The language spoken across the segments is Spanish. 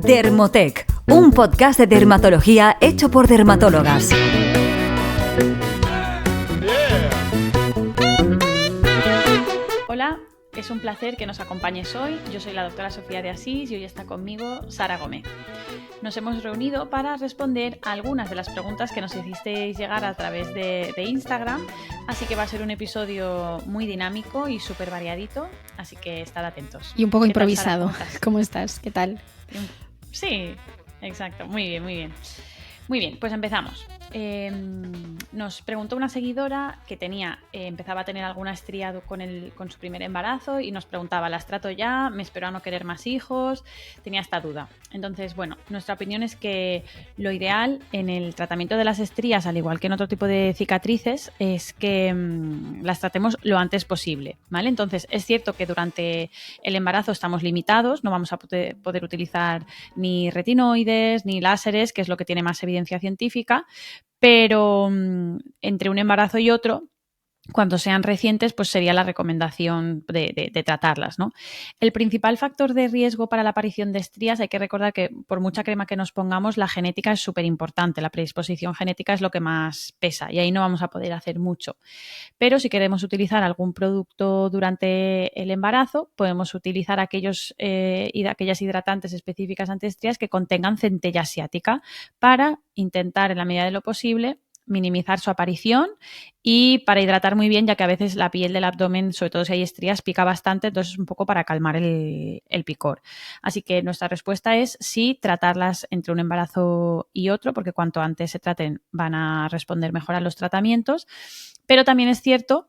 Dermotec, un podcast de dermatología hecho por dermatólogas. Hola, es un placer que nos acompañes hoy. Yo soy la doctora Sofía de Asís y hoy está conmigo Sara Gómez. Nos hemos reunido para responder a algunas de las preguntas que nos hicisteis llegar a través de Instagram, así que va a ser un episodio muy dinámico y súper variadito, así que estad atentos. Y un poco improvisado. improvisado. ¿Cómo estás? ¿Qué tal? Sí, exacto. Muy bien, muy bien. Muy bien, pues empezamos. Nos preguntó una seguidora que empezaba a tener alguna estría con su primer embarazo y nos preguntaba, ¿las trato ya? ¿Me espero a no querer más hijos? Tenía esta duda. Entonces, bueno, nuestra opinión es que lo ideal en el tratamiento de las estrías, al igual que en otro tipo de cicatrices, es que las tratemos lo antes posible, ¿vale? Entonces, es cierto que durante el embarazo estamos limitados, no vamos a poder utilizar ni retinoides ni láseres, que es lo que tiene más evidencia científica, pero entre un embarazo y otro, cuando sean recientes, pues sería la recomendación de tratarlas, ¿no? El principal factor de riesgo para la aparición de estrías, hay que recordar que por mucha crema que nos pongamos, la genética es súper importante, la predisposición genética es lo que más pesa y ahí no vamos a poder hacer mucho. Pero si queremos utilizar algún producto durante el embarazo, podemos utilizar aquellas hidratantes específicas antiestrías que contengan centella asiática para intentar, en la medida de lo posible, minimizar su aparición y para hidratar muy bien, ya que a veces la piel del abdomen, sobre todo si hay estrías, pica bastante, entonces es un poco para calmar el picor. Así que nuestra respuesta es sí, tratarlas entre un embarazo y otro, porque cuanto antes se traten van a responder mejor a los tratamientos, pero también es cierto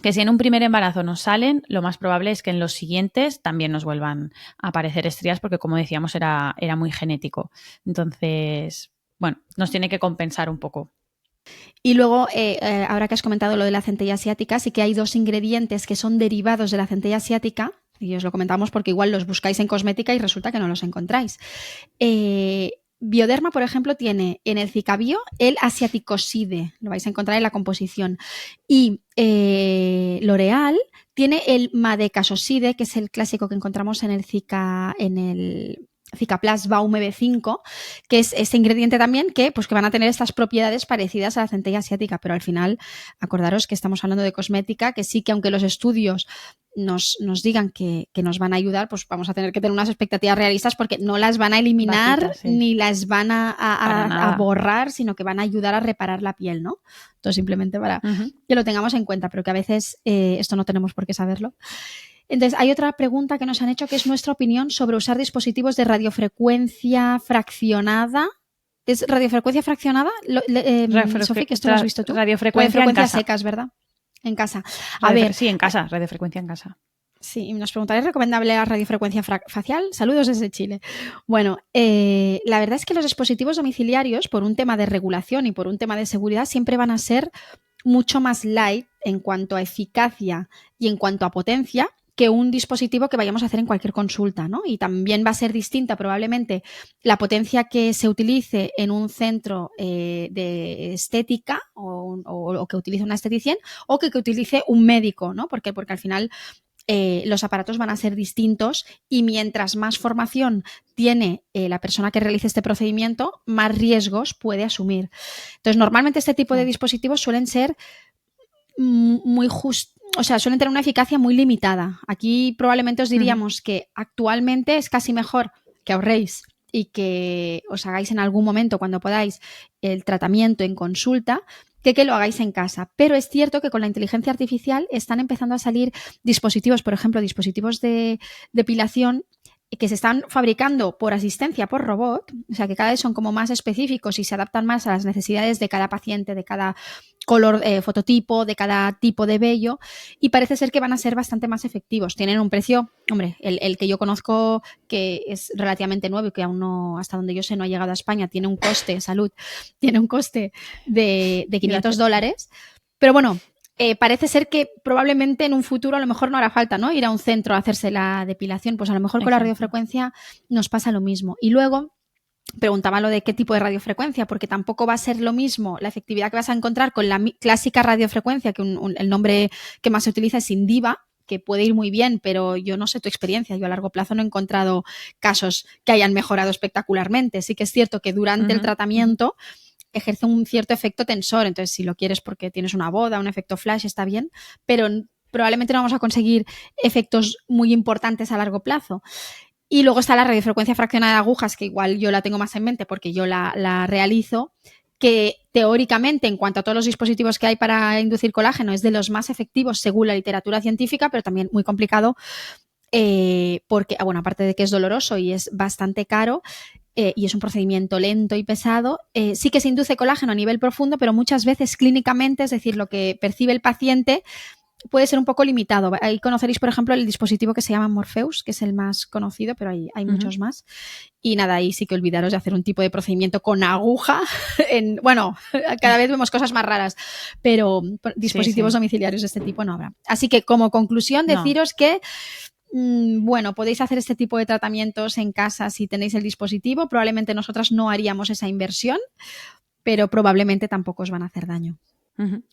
que si en un primer embarazo nos salen, lo más probable es que en los siguientes también nos vuelvan a aparecer estrías, porque como decíamos era muy genético. Entonces, bueno, nos tiene que compensar un poco. Y luego, ahora que has comentado lo de la centella asiática, sí que hay dos ingredientes que son derivados de la centella asiática, y os lo comentamos porque igual los buscáis en cosmética y resulta que no los encontráis. Bioderma, por ejemplo, tiene en el Cicabio el asiaticoside, lo vais a encontrar en la composición, y L'Oréal tiene el madecasoside, que es el clásico que encontramos en el Cicaplast Baum EB5, que es este ingrediente también que van a tener estas propiedades parecidas a la centella asiática, pero al final acordaros que estamos hablando de cosmética, que sí que aunque los estudios nos digan que nos van a ayudar, pues vamos a tener que tener unas expectativas realistas porque no las van a eliminar bajitas, sí. ni las van a borrar, sino que van a ayudar a reparar la piel, ¿no? Entonces simplemente para que lo tengamos en cuenta, pero que a veces esto no tenemos por qué saberlo. Entonces, hay otra pregunta que nos han hecho que es nuestra opinión sobre usar dispositivos de radiofrecuencia fraccionada. ¿Es radiofrecuencia fraccionada? Sofía, que esto lo has visto tú. Radiofrecuencia en casa. Secas, ¿verdad? En casa. Sí, en casa, radiofrecuencia en casa. Sí, y nos preguntáis, ¿es recomendable la radiofrecuencia facial? Saludos desde Chile. Bueno, la verdad es que los dispositivos domiciliarios, por un tema de regulación y por un tema de seguridad, siempre van a ser mucho más light en cuanto a eficacia y en cuanto a potencia que un dispositivo que vayamos a hacer en cualquier consulta, ¿no? Y también va a ser distinta probablemente la potencia que se utilice en un centro de estética o que utilice una esteticien o que utilice un médico, ¿no? Porque al final los aparatos van a ser distintos y mientras más formación tiene la persona que realice este procedimiento, más riesgos puede asumir. Entonces, normalmente este tipo de dispositivos suelen ser suelen tener una eficacia muy limitada. Aquí probablemente os diríamos que actualmente es casi mejor que ahorréis y que os hagáis en algún momento, cuando podáis, el tratamiento en consulta, que lo hagáis en casa. Pero es cierto que con la inteligencia artificial están empezando a salir dispositivos, por ejemplo, dispositivos de depilación que se están fabricando por asistencia por robot, o sea que cada vez son como más específicos y se adaptan más a las necesidades de cada paciente, de cada color, fototipo, de cada tipo de vello, y parece ser que van a ser bastante más efectivos. Tienen un precio, hombre, el que yo conozco, que es relativamente nuevo y que aún no, hasta donde yo sé, no ha llegado a España, tiene un coste de $500, pero bueno, parece ser que probablemente en un futuro a lo mejor no hará falta, ¿no? Ir a un centro a hacerse la depilación, pues a lo mejor con la radiofrecuencia nos pasa lo mismo. Y luego preguntaba lo de qué tipo de radiofrecuencia, porque tampoco va a ser lo mismo la efectividad que vas a encontrar con la clásica radiofrecuencia, que el nombre que más se utiliza es Indiva, que puede ir muy bien, pero yo no sé tu experiencia. Yo a largo plazo no he encontrado casos que hayan mejorado espectacularmente. Sí que es cierto que durante el tratamiento ejerce un cierto efecto tensor. Entonces, si lo quieres porque tienes una boda, un efecto flash, está bien, pero probablemente no vamos a conseguir efectos muy importantes a largo plazo. Y luego está la radiofrecuencia fraccionada de agujas, que igual yo la tengo más en mente porque yo la realizo, que teóricamente, en cuanto a todos los dispositivos que hay para inducir colágeno, es de los más efectivos según la literatura científica, pero también muy complicado porque, bueno, aparte de que es doloroso y es bastante caro, y es un procedimiento lento y pesado, sí que se induce colágeno a nivel profundo, pero muchas veces clínicamente, es decir, lo que percibe el paciente puede ser un poco limitado. Ahí conoceréis, por ejemplo, el dispositivo que se llama Morpheus, que es el más conocido, pero hay muchos más. Y nada, ahí sí que olvidaros de hacer un tipo de procedimiento con aguja. Bueno, cada vez vemos cosas más raras, pero dispositivos domiciliarios de este tipo no habrá. Así que como conclusión, deciros que bueno, podéis hacer este tipo de tratamientos en casa si tenéis el dispositivo. Probablemente nosotras no haríamos esa inversión, pero probablemente tampoco os van a hacer daño.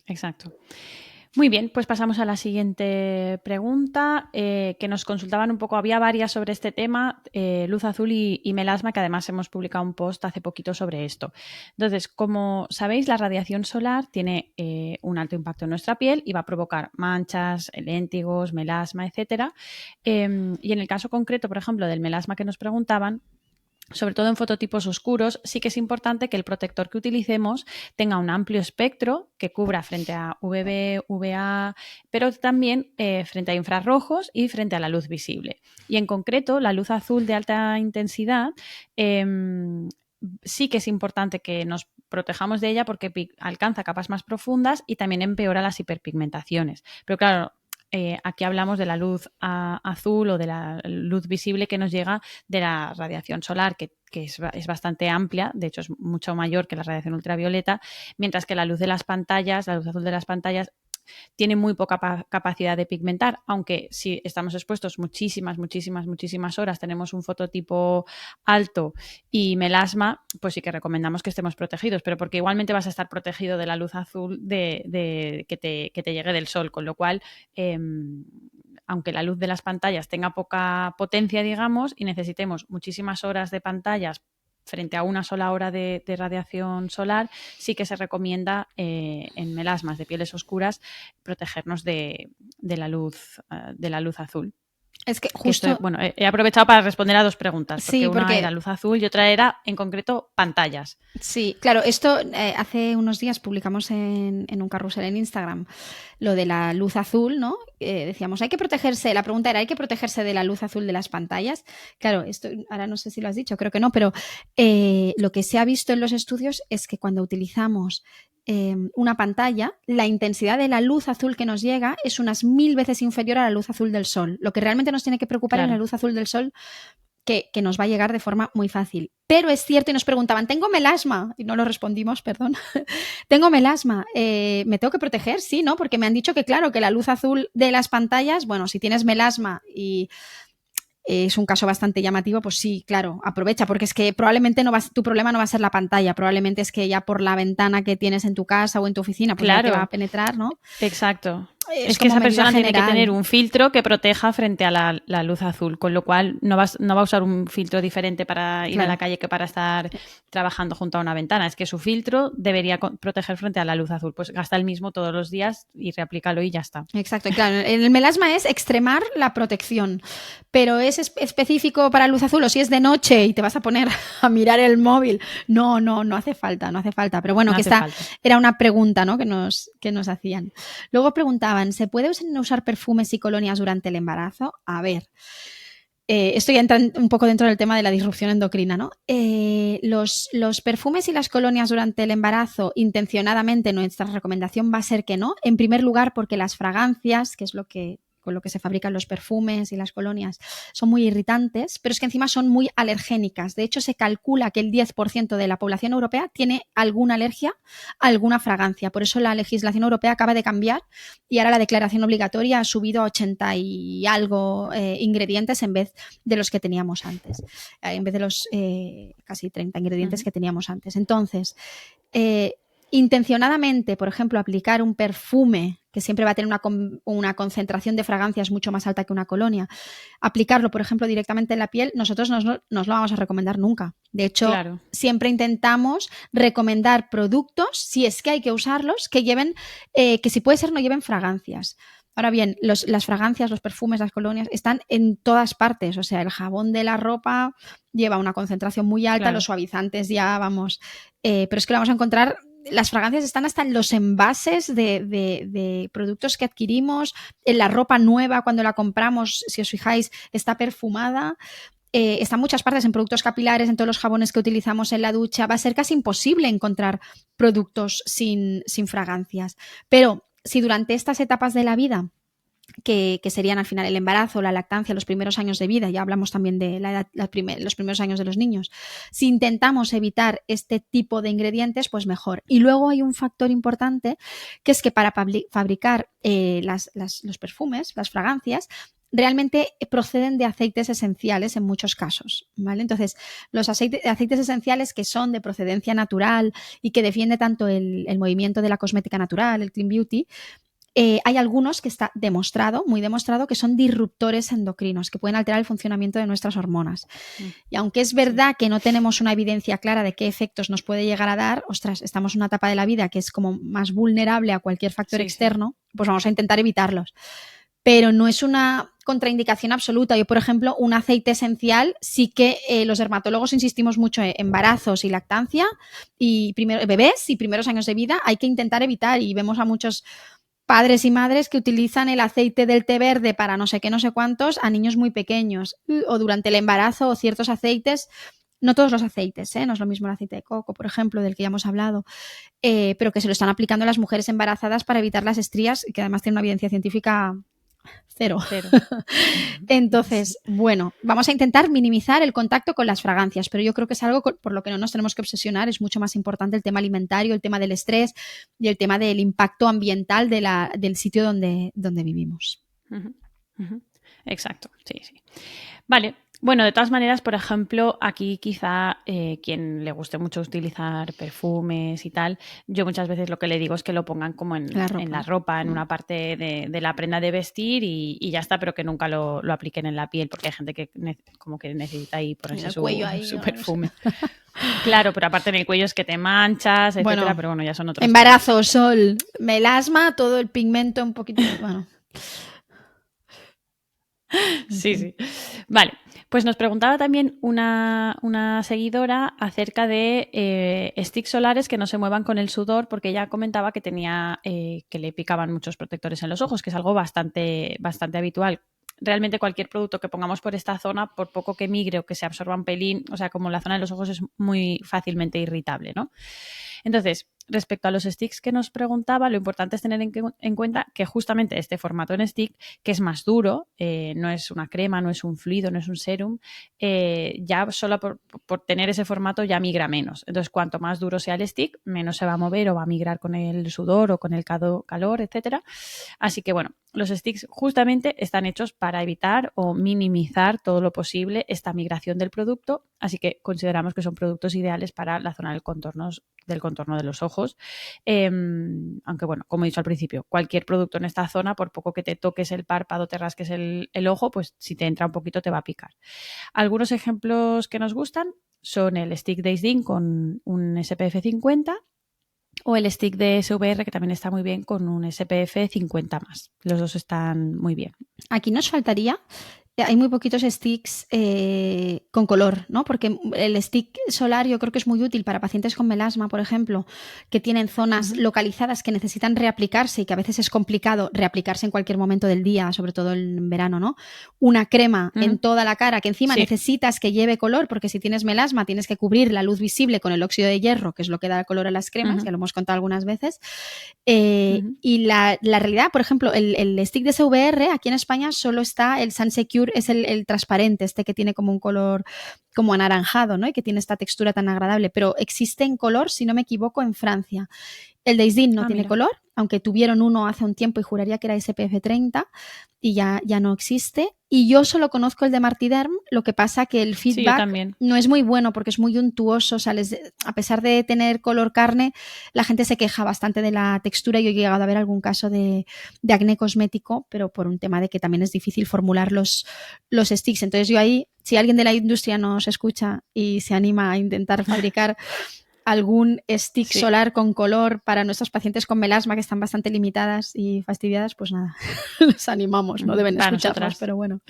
Exacto. Muy bien, pues pasamos a la siguiente pregunta, que nos consultaban un poco, había varias sobre este tema, luz azul y melasma, que además hemos publicado un post hace poquito sobre esto. Entonces, como sabéis, la radiación solar tiene un alto impacto en nuestra piel y va a provocar manchas, léntigos, melasma, etcétera. Y en el caso concreto, por ejemplo, del melasma que nos preguntaban, sobre todo en fototipos oscuros, sí que es importante que el protector que utilicemos tenga un amplio espectro que cubra frente a UVB, UVA, pero también frente a infrarrojos y frente a la luz visible. Y en concreto, la luz azul de alta intensidad sí que es importante que nos protejamos de ella porque alcanza capas más profundas y también empeora las hiperpigmentaciones. Pero claro, aquí hablamos de la luz azul o de la luz visible que nos llega de la radiación solar, que es bastante amplia, de hecho es mucho mayor que la radiación ultravioleta, mientras que la luz de las pantallas, la luz azul de las pantallas, tiene muy poca capacidad de pigmentar, aunque si estamos expuestos muchísimas horas, tenemos un fototipo alto y melasma, pues sí que recomendamos que estemos protegidos, pero porque igualmente vas a estar protegido de la luz azul que te llegue del sol, con lo cual aunque la luz de las pantallas tenga poca potencia, digamos, y necesitemos muchísimas horas de pantallas frente a una sola hora de radiación solar, sí que se recomienda en melasmas de pieles oscuras protegernos de la luz azul. Es que justo... he aprovechado para responder a dos preguntas, porque sí, una era luz azul y otra era, en concreto, pantallas. Sí, claro, esto hace unos días publicamos en un carrusel en Instagram lo de la luz azul, ¿no? Decíamos, hay que protegerse, la pregunta era, ¿hay que protegerse de la luz azul de las pantallas? Claro, esto ahora no sé si lo has dicho, creo que no, pero lo que se ha visto en los estudios es que cuando utilizamos una pantalla, la intensidad de la luz azul que nos llega es unas 1000 veces inferior a la luz azul del sol. Lo que realmente nos tiene que preocupar es la luz azul del sol, que nos va a llegar de forma muy fácil. Pero es cierto, y nos preguntaban, ¿tengo melasma? Y no lo respondimos, perdón. ¿Tengo melasma? ¿Me tengo que proteger? Sí, ¿no? Porque me han dicho que, claro, que la luz azul de las pantallas, bueno, si tienes melasma y es un caso bastante llamativo, pues sí, claro, aprovecha, porque es que probablemente tu problema no va a ser la pantalla, probablemente es que ya por la ventana que tienes en tu casa o en tu oficina, pues ya te va a penetrar, ¿no? Exacto. Es que esa persona tiene que tener un filtro que proteja frente a la luz azul, con lo cual no va a usar un filtro diferente para ir a la calle que para estar trabajando junto a una ventana. Es que su filtro debería proteger frente a la luz azul. Pues gasta el mismo todos los días y reaplícalo y ya está. Exacto, claro. El melasma es extremar la protección, pero ¿es específico para luz azul o si es de noche y te vas a poner a mirar el móvil? No hace falta, Pero bueno, no que esta era una pregunta, ¿no? que nos hacían. Luego preguntaban, ¿se puede usar perfumes y colonias durante el embarazo? A ver, esto ya entra un poco dentro del tema de la disrupción endocrina, ¿no? Los perfumes y las colonias durante el embarazo, intencionadamente nuestra recomendación va a ser que no. En primer lugar, porque las fragancias, que es con lo que se fabrican los perfumes y las colonias, son muy irritantes, pero es que encima son muy alergénicas. De hecho, se calcula que el 10% de la población europea tiene alguna alergia a alguna fragancia. Por eso la legislación europea acaba de cambiar y ahora la declaración obligatoria ha subido a 80 y algo ingredientes en vez de los que teníamos antes, en vez de los casi 30 ingredientes que teníamos antes. Entonces, intencionadamente, por ejemplo, aplicar un perfume que siempre va a tener una concentración de fragancias mucho más alta que una colonia, aplicarlo, por ejemplo, directamente en la piel, nosotros nos lo vamos a recomendar nunca. De hecho, Claro. siempre intentamos recomendar productos, si es que hay que usarlos, que lleven, que si puede ser no lleven fragancias. Ahora bien, las fragancias, los perfumes, las colonias están en todas partes. O sea, el jabón de la ropa lleva una concentración muy alta, Claro. los suavizantes ya, vamos. Pero es que lo vamos a encontrar. Las fragancias están hasta en los envases de productos que adquirimos, en la ropa nueva cuando la compramos, si os fijáis, está perfumada. Está en muchas partes, en productos capilares, en todos los jabones que utilizamos en la ducha. Va a ser casi imposible encontrar productos sin fragancias. Pero si durante estas etapas de la vida, que serían al final el embarazo, la lactancia, los primeros años de vida, ya hablamos también de los primeros años de los niños, si intentamos evitar este tipo de ingredientes, pues mejor. Y luego hay un factor importante, que es que para fabricar los perfumes, las fragancias, realmente proceden de aceites esenciales en muchos casos, ¿vale? Entonces, los aceites esenciales que son de procedencia natural y que defiende tanto el movimiento de la cosmética natural, el clean beauty, hay algunos que está demostrado, muy demostrado, que son disruptores endocrinos, que pueden alterar el funcionamiento de nuestras hormonas. Y aunque es verdad que no tenemos una evidencia clara de qué efectos nos puede llegar a dar, ostras, estamos en una etapa de la vida que es como más vulnerable a cualquier factor externo, pues vamos a intentar evitarlos. Pero no es una contraindicación absoluta. Yo, por ejemplo, un aceite esencial sí que los dermatólogos insistimos mucho en embarazos y lactancia y bebés y primeros años de vida hay que intentar evitar, y vemos a muchos padres y madres que utilizan el aceite del té verde para no sé qué, no sé cuántos a niños muy pequeños, o durante el embarazo, o ciertos aceites, no todos los aceites, no es lo mismo el aceite de coco, por ejemplo, del que ya hemos hablado, pero que se lo están aplicando a las mujeres embarazadas para evitar las estrías, que además tiene una evidencia científica cero. Entonces, bueno, vamos a intentar minimizar el contacto con las fragancias, pero yo creo que es algo por lo que no nos tenemos que obsesionar. Es mucho más importante el tema alimentario, el tema del estrés y el tema del impacto ambiental del sitio donde vivimos. Exacto, sí. Vale. Bueno, de todas maneras, por ejemplo, aquí quizá quien le guste mucho utilizar perfumes y tal, yo muchas veces lo que le digo es que lo pongan como en la ropa, en una parte de la prenda de vestir y ya está, pero que nunca lo apliquen en la piel, porque hay gente que como que necesita ahí ponerse su perfume. Claro, pero aparte en el cuello es que te manchas, etcétera, pero bueno, ya son otros. Embarazo, sol, melasma, todo el pigmento un poquito, bueno. Sí. Vale, pues nos preguntaba también una seguidora acerca de sticks solares que no se muevan con el sudor, porque ella comentaba que tenía que le picaban muchos protectores en los ojos, que es algo bastante habitual. Realmente cualquier producto que pongamos por esta zona, por poco que migre o que se absorba un pelín, o sea, como la zona de los ojos es muy fácilmente irritable, ¿no? Entonces, respecto a los sticks que nos preguntaba, lo importante es tener en cuenta que justamente este formato en stick, que es más duro, no es una crema, no es un fluido, no es un serum, ya solo por tener ese formato ya migra menos. Entonces, cuanto más duro sea el stick, menos se va a mover o va a migrar con el sudor o con el calor, etcétera. Así que, bueno, los sticks justamente están hechos para evitar o minimizar todo lo posible esta migración del producto, así que consideramos que son productos ideales para la zona del contorno de los ojos. Aunque bueno, como he dicho al principio, cualquier producto en esta zona, por poco que te toques el párpado, te rasques el ojo, pues si te entra un poquito te va a picar. Algunos ejemplos que nos gustan son el stick de Isdin con un SPF 50 o el stick de SVR, que también está muy bien, con un SPF 50 más. Los dos están muy bien. Aquí nos faltaría, hay muy poquitos sticks con color, ¿no? Porque el stick solar yo creo que es muy útil para pacientes con melasma, por ejemplo, que tienen zonas localizadas que necesitan reaplicarse y que a veces es complicado reaplicarse en cualquier momento del día, sobre todo en verano, ¿no? Una crema en toda la cara que encima necesitas que lleve color, porque si tienes melasma tienes que cubrir la luz visible con el óxido de hierro, que es lo que da color a las cremas, ya lo hemos contado algunas veces. Y la realidad, por ejemplo, el stick de SVR aquí en España solo está el Sun Secure, es el transparente, este que tiene como un color como anaranjado, ¿no? Y que tiene esta textura tan agradable, pero existe en color, si no me equivoco, en Francia. El Days Din no tiene mira. color, aunque tuvieron uno hace un tiempo y juraría que era SPF 30 y ya no existe. Y yo solo conozco el de Martiderm, lo que pasa que el Sí, yo feedback también. no es muy bueno porque es muy untuoso, o sea, a pesar de tener color carne, la gente se queja bastante de la textura. Yo he llegado a ver algún caso de acné cosmético, pero por un tema de que también es difícil formular los sticks. Entonces yo ahí, si alguien de la industria nos escucha y se anima a intentar fabricar algún stick Sí. solar con color para nuestros pacientes con melasma que están bastante limitadas y fastidiadas, pues nada, los animamos, no deben Para escucharnos, nosotras. pero bueno,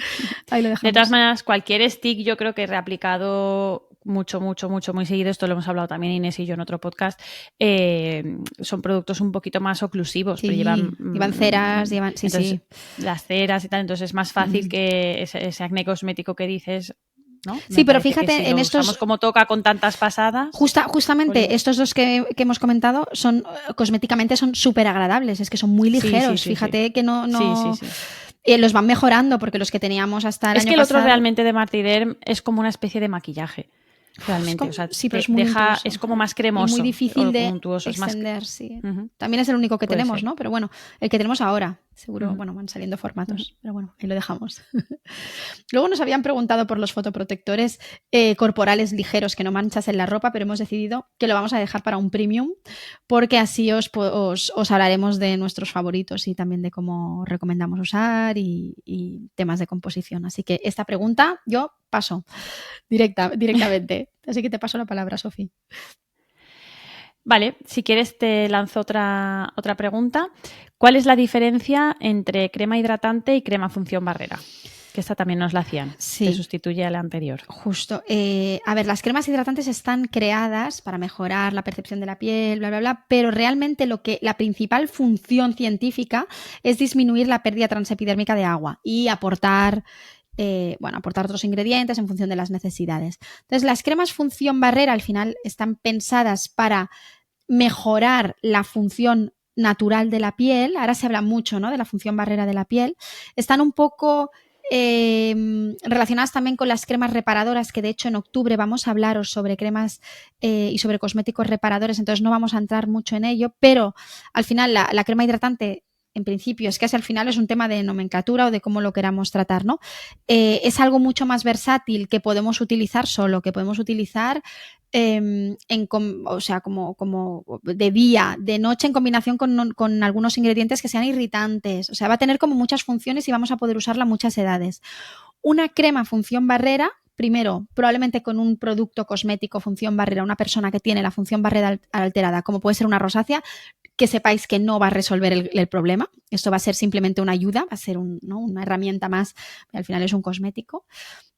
ahí lo De dejamos. todas maneras, cualquier stick yo creo que reaplicado mucho, muy seguido, esto lo hemos hablado también Inés y yo en otro podcast, son productos un poquito más oclusivos, Sí, pero llevan ceras, sí, entonces, las ceras y tal, entonces es más fácil que ese acné cosmético que dices, ¿no? Sí, Me pero parece que fíjate, si en lo estos usamos como toca con tantas pasadas. justamente Jolín. estos dos que hemos comentado son cosméticamente son súper agradables, es que son muy Sí, sí, ligeros. sí, Fíjate sí. que no Sí. los van mejorando porque los que teníamos hasta el Es año que el otro pasado realmente de Martiderm es como una especie de maquillaje. Realmente, como, o sea, sí, pero te es muy deja, untuoso es como más y cremoso muy difícil o de untuoso, es más. extender, sí. Ujú. También es el único que Puede tenemos, ser. ¿no? Pero bueno, el que tenemos ahora, seguro, Ujú. bueno, van saliendo formatos, Ujú. pero bueno, ahí lo dejamos. Luego nos habían preguntado por los fotoprotectores corporales ligeros que no manchas en la ropa, pero hemos decidido que lo vamos a dejar para un premium porque así os hablaremos de nuestros favoritos y también de cómo recomendamos usar y temas de composición. Así que esta pregunta yo paso directamente. Así que te paso la palabra, Sofi. Vale, si quieres te lanzo otra pregunta. ¿Cuál es la diferencia entre crema hidratante y crema función barrera? Que esta también nos la hacían. Sí. Te sustituye a la anterior. Justo. A ver, las cremas hidratantes están creadas para mejorar la percepción de la piel, bla, bla, bla, pero realmente la principal función científica es disminuir la pérdida transepidérmica de agua y aportar otros ingredientes en función de las necesidades. Entonces, las cremas función barrera al final están pensadas para mejorar la función natural de la piel. Ahora se habla mucho, ¿no?, de la función barrera de la piel. Están un poco relacionadas también con las cremas reparadoras, que de hecho en octubre vamos a hablaros sobre cremas y sobre cosméticos reparadores, entonces no vamos a entrar mucho en ello, pero al final la crema hidratante, en principio, es que al final es un tema de nomenclatura o de cómo lo queramos tratar, ¿no? Es algo mucho más versátil que podemos utilizar solo, que podemos utilizar como de día, de noche, en combinación con algunos ingredientes que sean irritantes. O sea, va a tener como muchas funciones y vamos a poder usarla a muchas edades. Una crema función barrera, primero, probablemente con un producto cosmético función barrera, una persona que tiene la función barrera alterada, como puede ser una rosácea, que sepáis que no va a resolver el problema. Esto va a ser simplemente una ayuda, va a ser una herramienta más, al final es un cosmético.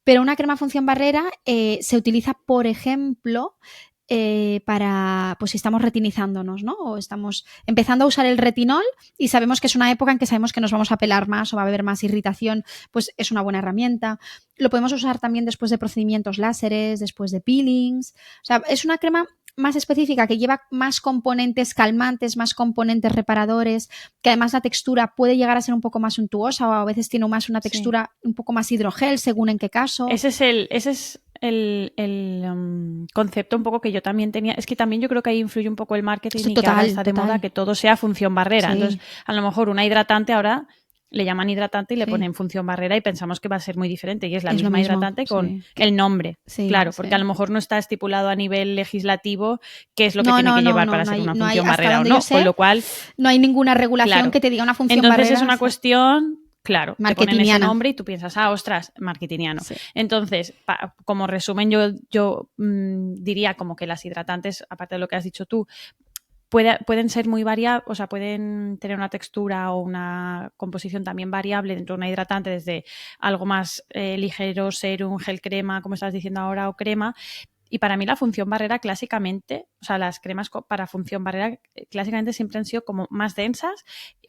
Pero una crema función barrera se utiliza, por ejemplo, para, pues si estamos retinizándonos, ¿no? O estamos empezando a usar el retinol y sabemos que es una época en que sabemos que nos vamos a pelar más o va a haber más irritación, pues es una buena herramienta. Lo podemos usar también después de procedimientos láseres, después de peelings. O sea, es una crema más específica que lleva más componentes calmantes, más componentes reparadores, que además la textura puede llegar a ser un poco más untuosa o a veces tiene más una textura un poco más hidrogel, según en qué caso. Ese es el concepto un poco que yo también tenía. Es que también yo creo que ahí influye un poco el marketing y que ahora está de moda que todo sea función barrera. Sí. Entonces, a lo mejor una hidratante ahora le llaman hidratante y le ponen función barrera y pensamos que va a ser muy diferente y es la misma hidratante con el nombre. Sí, claro, porque a lo mejor no está estipulado a nivel legislativo qué es lo que tiene que llevar para ser una función barrera o no, con lo cual no hay ninguna regulación que te diga una función barrera. Entonces es una cuestión... Claro, te ponen ese nombre y tú piensas, ostras, marketingiano. Sí. Entonces, como resumen, yo diría como que las hidratantes, aparte de lo que has dicho tú, pueden ser muy variables, o sea, pueden tener una textura o una composición también variable dentro de una hidratante, desde algo más ligero, serum, gel crema, como estás diciendo ahora, o crema. Y para mí la función barrera clásicamente, o sea, las cremas para función barrera clásicamente siempre han sido como más densas,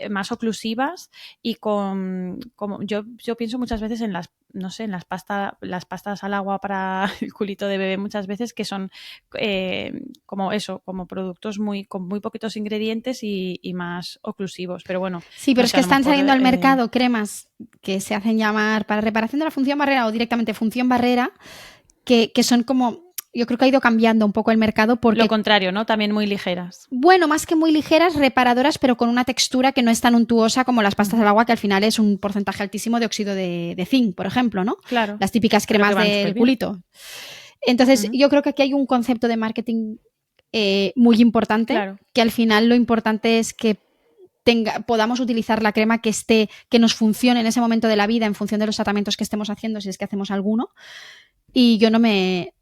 más oclusivas y como yo pienso muchas veces en las pastas al agua para el culito de bebé muchas veces que son como productos con muy poquitos ingredientes y más oclusivos, pero bueno. Sí, pero es que están saliendo al mercado cremas que se hacen llamar para reparación de la función barrera o directamente función barrera que son como yo creo que ha ido cambiando un poco el mercado porque... Lo contrario, ¿no? También muy ligeras. Bueno, más que muy ligeras, reparadoras, pero con una textura que no es tan untuosa como las pastas al agua, que al final es un porcentaje altísimo de óxido de zinc, por ejemplo, ¿no? Claro. Las típicas cremas del culito. Entonces, yo creo que aquí hay un concepto de marketing muy importante, que al final lo importante es que podamos utilizar la crema que nos funcione en ese momento de la vida en función de los tratamientos que estemos haciendo, si es que hacemos alguno. Y yo no me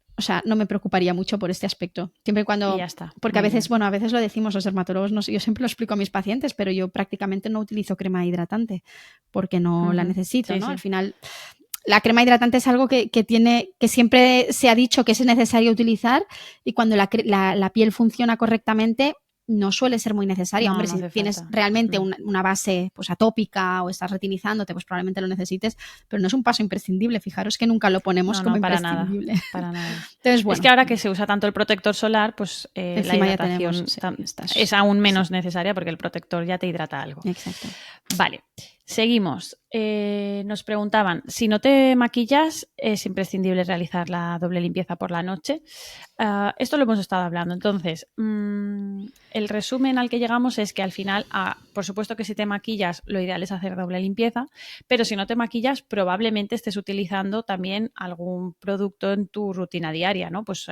preocuparía mucho por este aspecto. Siempre y cuando... Y ya está. Porque a veces lo decimos los dermatólogos, yo siempre lo explico a mis pacientes, pero yo prácticamente no utilizo crema hidratante porque no la necesito, ¿no? Al final, la crema hidratante es algo que siempre se ha dicho que es necesario utilizar, y cuando la piel funciona correctamente no suele ser muy necesaria. Hombre, si tienes realmente una base pues atópica o estás retinizándote, pues probablemente lo necesites, pero no es un paso imprescindible. Fijaros que nunca lo ponemos como imprescindible. Para nada. Entonces, bueno, es que ahora que se usa tanto el protector solar, pues la hidratación es aún menos necesaria, porque el protector ya te hidrata algo. Exacto. Vale, seguimos. Nos preguntaban, si no te maquillas, ¿es imprescindible realizar la doble limpieza por la noche? Esto lo hemos estado hablando. Entonces, el resumen al que llegamos es que al final, por supuesto que si te maquillas, lo ideal es hacer doble limpieza, pero si no te maquillas, probablemente estés utilizando también algún producto en tu rutina diaria, ¿no? Pues,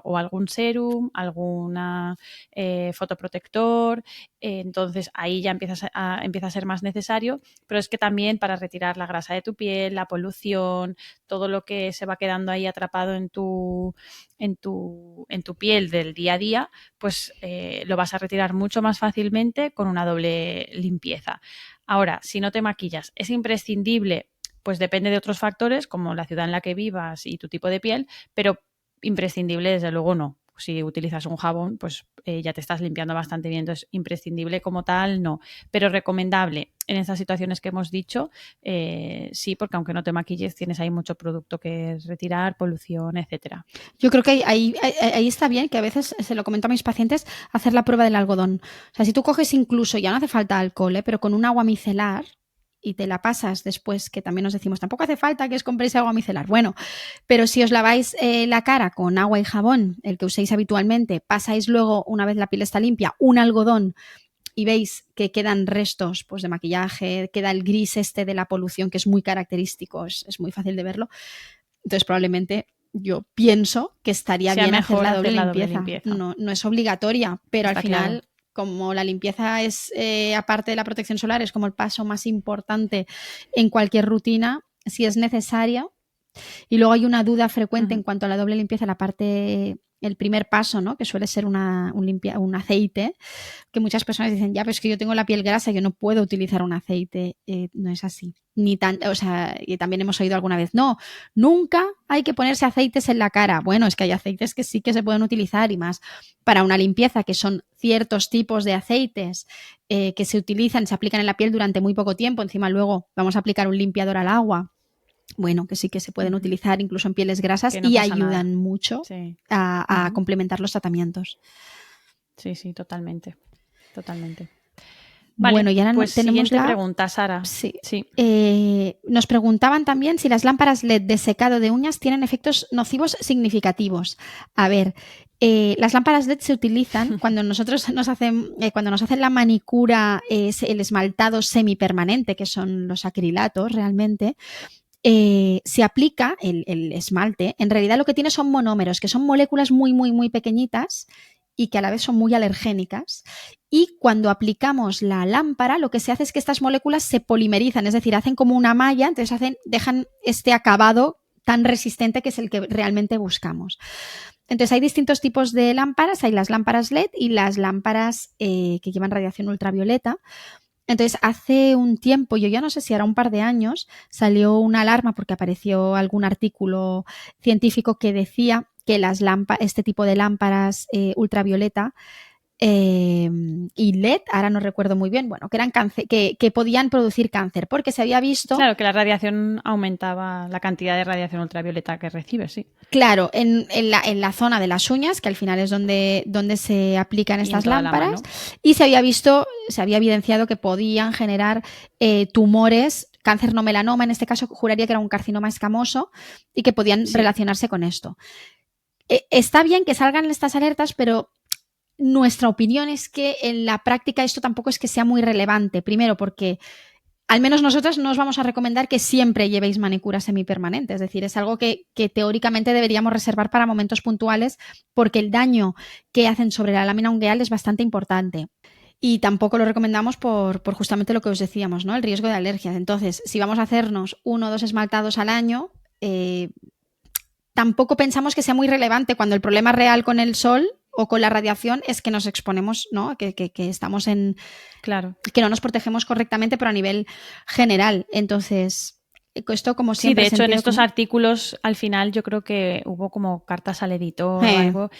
o algún serum, alguna fotoprotector. Entonces, ahí ya empieza a ser más necesario, pero es que también para retirar la grasa de tu piel, la polución, todo lo que se va quedando ahí atrapado en tu piel del día a día, pues lo vas a retirar mucho más fácilmente con una doble limpieza. Ahora, si no te maquillas, ¿es imprescindible? Pues depende de otros factores, como la ciudad en la que vivas y tu tipo de piel, pero imprescindible desde luego no. Si utilizas un jabón, pues ya te estás limpiando bastante bien. Entonces, imprescindible como tal, no. Pero recomendable en estas situaciones que hemos dicho, sí, porque aunque no te maquilles, tienes ahí mucho producto que retirar, polución, etcétera. Yo creo que ahí está bien, que a veces, se lo comento a mis pacientes, hacer la prueba del algodón. O sea, si tú coges incluso, ya no hace falta alcohol, pero con un agua micelar, y te la pasas después, que también nos decimos, tampoco hace falta que os compréis agua micelar. Bueno, pero si os laváis la cara con agua y jabón, el que uséis habitualmente, pasáis luego, una vez la piel está limpia, un algodón, y veis que quedan restos pues, de maquillaje, queda el gris de la polución, que es muy característico, es muy fácil de verlo. Entonces, probablemente yo pienso que estaría bien hacer la doble limpieza. No es obligatoria, pero está al final... Claro. Como la limpieza es, aparte de la protección solar, es como el paso más importante en cualquier rutina, si es necesario. Y luego hay una duda frecuente en cuanto a la doble limpieza, el primer paso, ¿no? Que suele ser un aceite, que muchas personas dicen, ya, pero es que yo tengo la piel grasa, yo no puedo utilizar un aceite. No es así. Y también hemos oído alguna vez, no, nunca hay que ponerse aceites en la cara. Bueno, es que hay aceites que sí que se pueden utilizar, y más para una limpieza, que son ciertos tipos de aceites que se aplican en la piel durante muy poco tiempo. Encima luego vamos a aplicar un limpiador al agua. Bueno, que sí que se pueden utilizar incluso en pieles grasas y ayudan mucho a complementar los tratamientos. Sí, totalmente. Vale, bueno, y ahora pues tenemos siguiente pregunta, Sara. Sí. Nos preguntaban también si las lámparas LED de secado de uñas tienen efectos nocivos significativos. A ver, las lámparas LED se utilizan cuando nos hacen la manicura, el esmaltado semipermanente, que son los acrilatos realmente. Se aplica el esmalte. En realidad lo que tiene son monómeros, que son moléculas muy, muy, muy pequeñitas y que a la vez son muy alergénicas. Y cuando aplicamos la lámpara, lo que se hace es que estas moléculas se polimerizan, es decir, hacen como una malla, entonces dejan este acabado tan resistente, que es el que realmente buscamos. Entonces hay distintos tipos de lámparas, hay las lámparas LED y las lámparas que llevan radiación ultravioleta. Entonces, hace un tiempo, yo ya no sé si era un par de años, salió una alarma porque apareció algún artículo científico que decía que este tipo de lámparas ultravioleta y LED, ahora no recuerdo muy bien, bueno, que eran que podían producir cáncer, porque se había visto... Claro, que la radiación aumentaba la cantidad de radiación ultravioleta que recibes, sí. Claro, en la zona de las uñas, que al final es donde se aplican estas lámparas, y se había evidenciado que podían generar tumores, cáncer no melanoma, en este caso juraría que era un carcinoma escamoso, y que podían relacionarse con esto. está bien que salgan estas alertas, pero nuestra opinión es que en la práctica esto tampoco es que sea muy relevante. Primero, porque al menos nosotros no os vamos a recomendar que siempre llevéis manicura semipermanente. Es decir, es algo que teóricamente deberíamos reservar para momentos puntuales porque el daño que hacen sobre la lámina ungueal es bastante importante. Y tampoco lo recomendamos por justamente lo que os decíamos, ¿no? El riesgo de alergias. Entonces, si vamos a hacernos 1 o 2 esmaltados al año, tampoco pensamos que sea muy relevante cuando el problema real con el sol o con la radiación es que nos exponemos, ¿no? Que estamos en... Claro. Que no nos protegemos correctamente, pero a nivel general. Entonces, esto como siempre... Sí, de hecho, en estos artículos, al final, yo creo que hubo como cartas al editor o algo,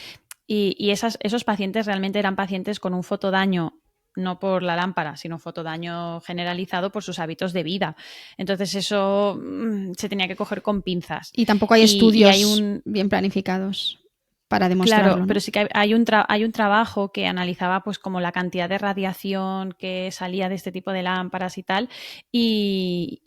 y esos pacientes realmente eran pacientes con un fotodaño, no por la lámpara, sino fotodaño generalizado por sus hábitos de vida. Entonces eso se tenía que coger con pinzas. Y tampoco hay estudios bien planificados para demostrarlo. Claro, ¿no? pero sí que hay un trabajo que analizaba pues como la cantidad de radiación que salía de este tipo de lámparas y tal, y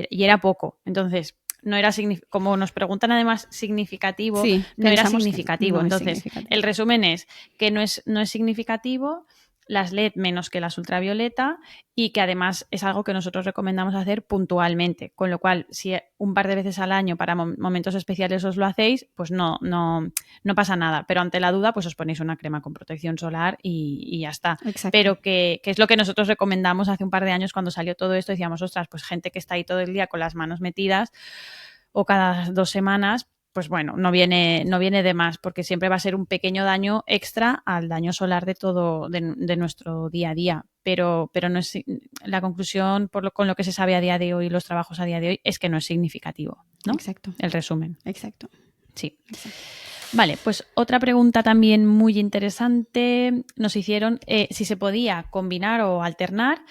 era poco. Entonces, no era como nos preguntan además significativo, sí, no era significativo. Entonces, significativo. El resumen es que no es significativo, las LED menos que las ultravioleta, y que además es algo que nosotros recomendamos hacer puntualmente, con lo cual si un par de veces al año para momentos especiales os lo hacéis, pues no pasa nada, pero ante la duda pues os ponéis una crema con protección solar y ya está. Exacto. Pero que es lo que nosotros recomendamos hace un par de años cuando salió todo esto. Decíamos, ostras, pues gente que está ahí todo el día con las manos metidas o cada 2 semanas, pues bueno, no viene de más, porque siempre va a ser un pequeño daño extra al daño solar de todo, de nuestro día a día. Pero no es la conclusión con lo que se sabe a día de hoy, los trabajos a día de hoy, es que no es significativo, ¿no? Exacto. El resumen. Exacto. Sí. Exacto. Vale, pues otra pregunta también muy interesante nos hicieron si se podía combinar o alternar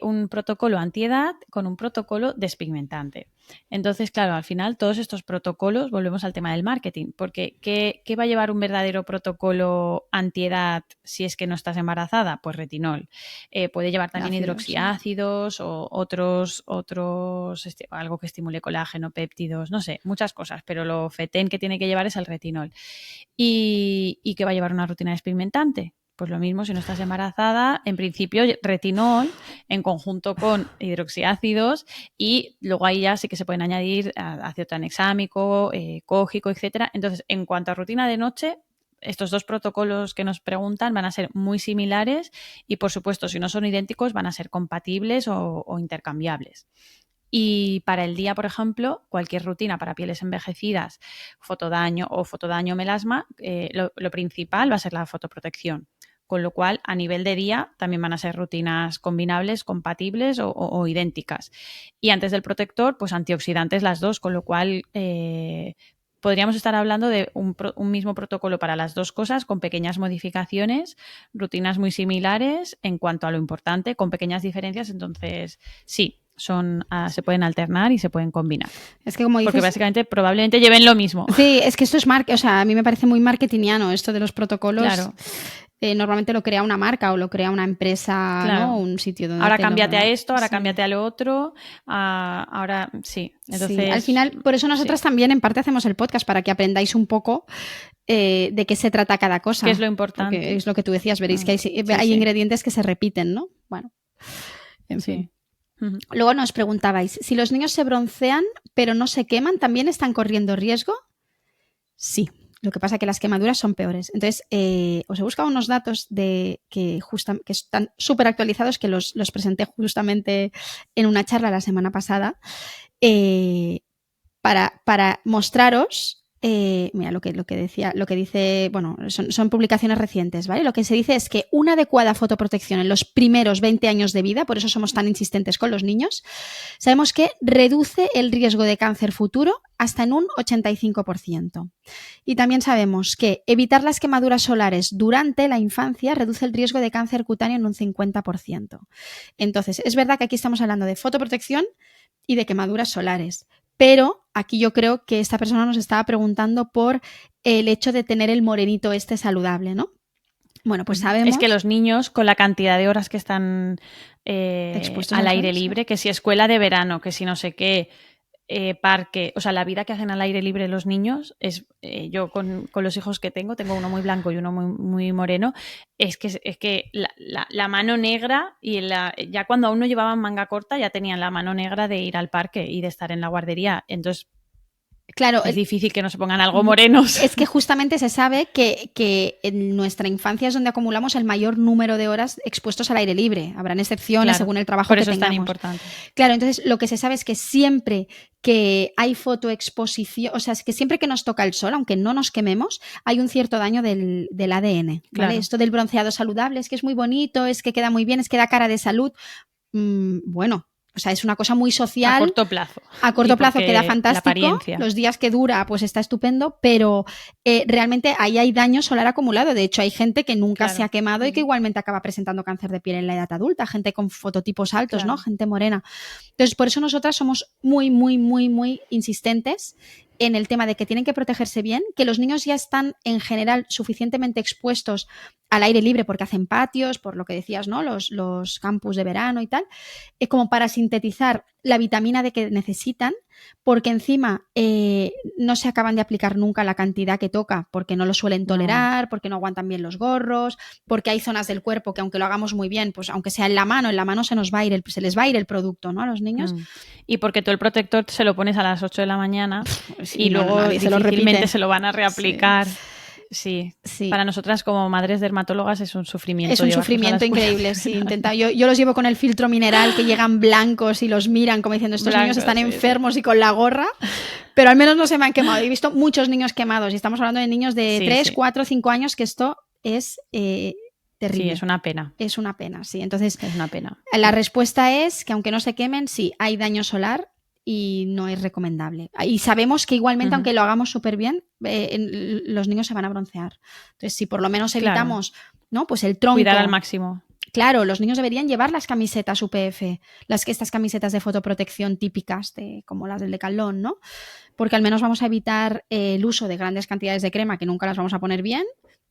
un protocolo antiedad con un protocolo despigmentante. Entonces, claro, al final todos estos protocolos, volvemos al tema del marketing, porque ¿qué va a llevar un verdadero protocolo antiedad si es que no estás embarazada? Pues retinol. Puede llevar también hidroxiácidos o otros algo que estimule colágeno, péptidos, no sé, muchas cosas, pero lo fetén que tiene que llevar es el retinol. ¿Y qué va a llevar una rutina despigmentante? Pues lo mismo, si no estás embarazada, en principio retinol en conjunto con hidroxiácidos, y luego ahí ya sí que se pueden añadir ácido tranexámico, cógico, etcétera. Entonces, en cuanto a rutina de noche, estos dos protocolos que nos preguntan van a ser muy similares y, por supuesto, si no son idénticos, van a ser compatibles o intercambiables. Y para el día, por ejemplo, cualquier rutina para pieles envejecidas, fotodaño o fotodaño melasma, lo principal va a ser la fotoprotección. Con lo cual, a nivel de día, también van a ser rutinas combinables, compatibles o idénticas. Y antes del protector, pues antioxidantes las dos, con lo cual podríamos estar hablando de un mismo protocolo para las dos cosas, con pequeñas modificaciones, rutinas muy similares en cuanto a lo importante, con pequeñas diferencias. Entonces, sí, se pueden alternar y se pueden combinar. Es que como dices, porque básicamente probablemente lleven lo mismo. Sí, es que esto es o sea, a mí me parece muy marketingiano esto de los protocolos. Claro. Normalmente lo crea una marca o lo crea una empresa, claro, ¿no? Un sitio donde ahora cámbiate a esto, ahora sí. cámbiate a lo otro, ahora sí. Entonces, sí. Al final, por eso nosotras también en parte hacemos el podcast, para que aprendáis un poco de qué se trata cada cosa. ¿Qué es lo importante? Porque es lo que tú decías, veréis que hay ingredientes que se repiten, ¿no? Bueno, en fin. Uh-huh. Luego nos preguntabais, si los niños se broncean pero no se queman, ¿también están corriendo riesgo? Sí. Lo que pasa es que las quemaduras son peores. Entonces, os he buscado unos datos que están súper actualizados, que los presenté justamente en una charla la semana pasada, para mostraros, mira lo que dice, bueno, son publicaciones recientes, ¿vale? Lo que se dice es que una adecuada fotoprotección en los primeros 20 años de vida, por eso somos tan insistentes con los niños, sabemos que reduce el riesgo de cáncer futuro hasta en un 85%. Y también sabemos que evitar las quemaduras solares durante la infancia reduce el riesgo de cáncer cutáneo en un 50%. Entonces, es verdad que aquí estamos hablando de fotoprotección y de quemaduras solares, pero aquí yo creo que esta persona nos estaba preguntando por el hecho de tener el morenito saludable, ¿no? Bueno, pues sabemos... Es que los niños, con la cantidad de horas que están al aire libre, que si escuela de verano, que si no sé qué, parque, o sea, la vida que hacen al aire libre los niños, yo con los hijos que tengo uno muy blanco y uno muy, muy moreno, es que la mano negra ya cuando aún no llevaban manga corta ya tenían la mano negra de ir al parque y de estar en la guardería. Entonces, claro, es difícil que no se pongan algo morenos. Es que justamente se sabe que en nuestra infancia es donde acumulamos el mayor número de horas expuestos al aire libre. Habrán excepciones, claro, según el trabajo que tengamos. Por eso es tan importante. Claro, entonces lo que se sabe es que siempre que hay fotoexposición, o sea, es que siempre que nos toca el sol, aunque no nos quememos, hay un cierto daño del ADN. ¿Vale? Claro. Esto del bronceado saludable es que es muy bonito, es que queda muy bien, es que da cara de salud. Bueno, o sea, es una cosa muy social. A corto plazo. A corto plazo queda fantástico. Los días que dura, pues está estupendo, pero realmente ahí hay daño solar acumulado. De hecho, hay gente que nunca se ha quemado y que igualmente acaba presentando cáncer de piel en la edad adulta. Gente con fototipos altos, ¿no? Gente morena. Entonces, por eso nosotras somos muy, muy, muy, muy insistentes en el tema de que tienen que protegerse bien, que los niños ya están en general suficientemente expuestos al aire libre porque hacen patios, por lo que decías, ¿no? Los campus de verano y tal, como para sintetizar la vitamina D que necesitan, porque encima no se acaban de aplicar nunca la cantidad que toca, porque no lo suelen tolerar, porque no aguantan bien los gorros, porque hay zonas del cuerpo que aunque lo hagamos muy bien, pues aunque sea en la mano se les va a ir el producto, ¿no? A los niños. Y porque tú el protector se lo pones a las 8 de la mañana y luego difícilmente se lo van a reaplicar. Sí. Para nosotras como madres dermatólogas es un sufrimiento. Es un sufrimiento increíble, sí. Yo los llevo con el filtro mineral que llegan blancos y los miran como diciendo estos niños están enfermos y con la gorra, pero al menos no se me han quemado. He visto muchos niños quemados y estamos hablando de niños de 3, 4, 5 años que esto es terrible. Sí, es una pena. Es una pena, sí. Entonces, es una pena. La respuesta es que aunque no se quemen, sí, hay daño solar y no es recomendable. Y sabemos que igualmente, aunque lo hagamos súper bien, los niños se van a broncear. Entonces, si por lo menos evitamos, ¿no? Pues el tronco. Cuidar al máximo. Claro, los niños deberían llevar las camisetas UPF, estas camisetas de fotoprotección típicas, como las del Decathlon, ¿no? Porque al menos vamos a evitar el uso de grandes cantidades de crema que nunca las vamos a poner bien.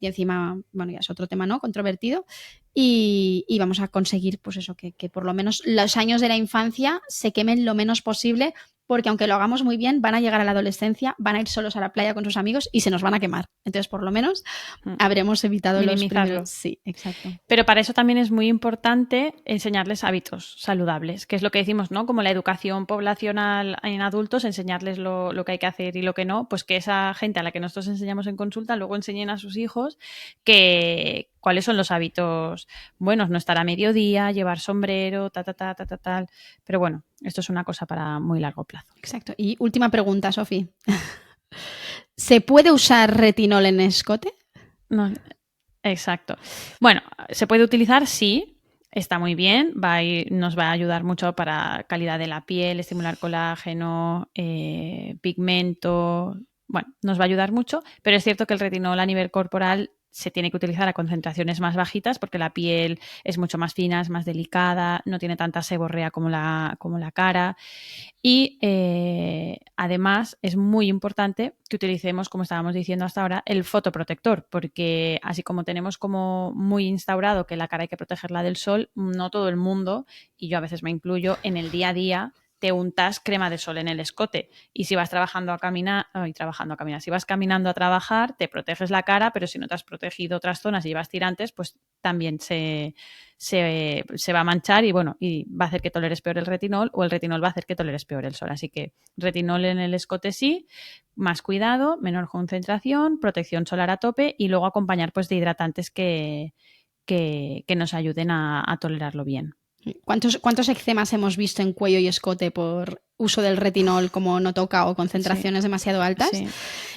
Y encima, bueno, ya es otro tema, ¿no? Controvertido. Y vamos a conseguir, pues eso, que por lo menos los años de la infancia se quemen lo menos posible, porque aunque lo hagamos muy bien, van a llegar a la adolescencia, van a ir solos a la playa con sus amigos y se nos van a quemar. Entonces, por lo menos, habremos evitado los primeros. Sí, exacto. Pero para eso también es muy importante enseñarles hábitos saludables, que es lo que decimos, ¿no? Como la educación poblacional en adultos, enseñarles lo que hay que hacer y lo que no, pues que esa gente a la que nosotros enseñamos en consulta luego enseñen a sus hijos cuáles son los hábitos buenos, no estar a mediodía, llevar sombrero, tal. Pero bueno, esto es una cosa para muy largo plazo. Exacto. Y última pregunta, Sofi. ¿Se puede usar retinol en escote? No, exacto. Bueno, ¿se puede utilizar? Sí. Está muy bien, nos va a ayudar mucho para calidad de la piel, estimular colágeno, pigmento. Bueno, nos va a ayudar mucho, pero es cierto que el retinol a nivel corporal se tiene que utilizar a concentraciones más bajitas porque la piel es mucho más fina, es más delicada, no tiene tanta seborrea como la cara. Y además es muy importante que utilicemos, como estábamos diciendo hasta ahora, el fotoprotector, porque así como tenemos como muy instaurado que la cara hay que protegerla del sol, no todo el mundo, y yo a veces me incluyo, en el día a día te untas crema de sol en el escote y si vas si vas caminando a trabajar te proteges la cara, pero si no te has protegido otras zonas y llevas tirantes, pues también se va a manchar y bueno, y va a hacer que toleres peor el retinol o el retinol va a hacer que toleres peor el sol. Así que retinol en el escote sí, más cuidado, menor concentración, protección solar a tope y luego acompañar pues de hidratantes que nos ayuden a tolerarlo bien. ¿Cuántos eczemas hemos visto en cuello y escote por uso del retinol como no toca o concentraciones demasiado altas? Sí.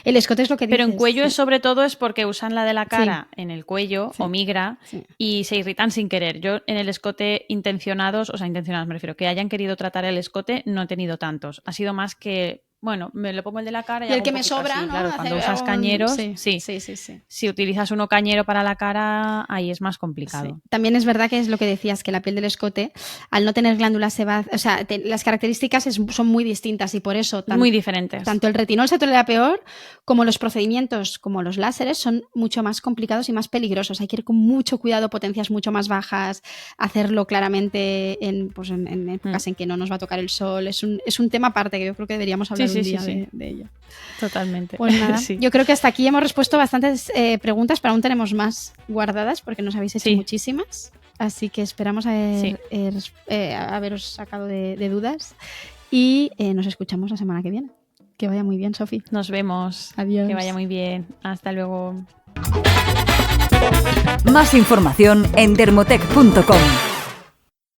El escote es lo que dices. Pero en cuello sobre todo es porque usan la de la cara en el cuello o migra y se irritan sin querer. Yo en el escote intencionados me refiero, que hayan querido tratar el escote no he tenido tantos. Ha sido más que bueno, me lo pongo el de la cara y el hago que un me poquito sobra, así, ¿no? claro, Hacer cuando usas algo- cañeros, sí. sí. Sí. Si utilizas uno cañero para la cara, ahí es más complicado. Sí. También es verdad que es lo que decías, que la piel del escote, al no tener glándulas sebáceas, o sea, las características son muy distintas y por eso Muy diferentes. tanto el retinol se tolera peor como los procedimientos, como los láseres, son mucho más complicados y más peligrosos. Hay que ir con mucho cuidado, potencias mucho más bajas, hacerlo claramente en épocas en que no nos va a tocar el sol. Es un tema aparte que yo creo que deberíamos hablar un día de ello. Totalmente. Pues nada, Sí. yo creo que hasta aquí hemos respuesto bastantes preguntas, pero aún tenemos más guardadas porque nos habéis hecho muchísimas. Así que esperamos haberos sacado de dudas y nos escuchamos la semana que viene. Que vaya muy bien, Sofi. Nos vemos. Adiós. Que vaya muy bien. Hasta luego. Más información en dermotech.com.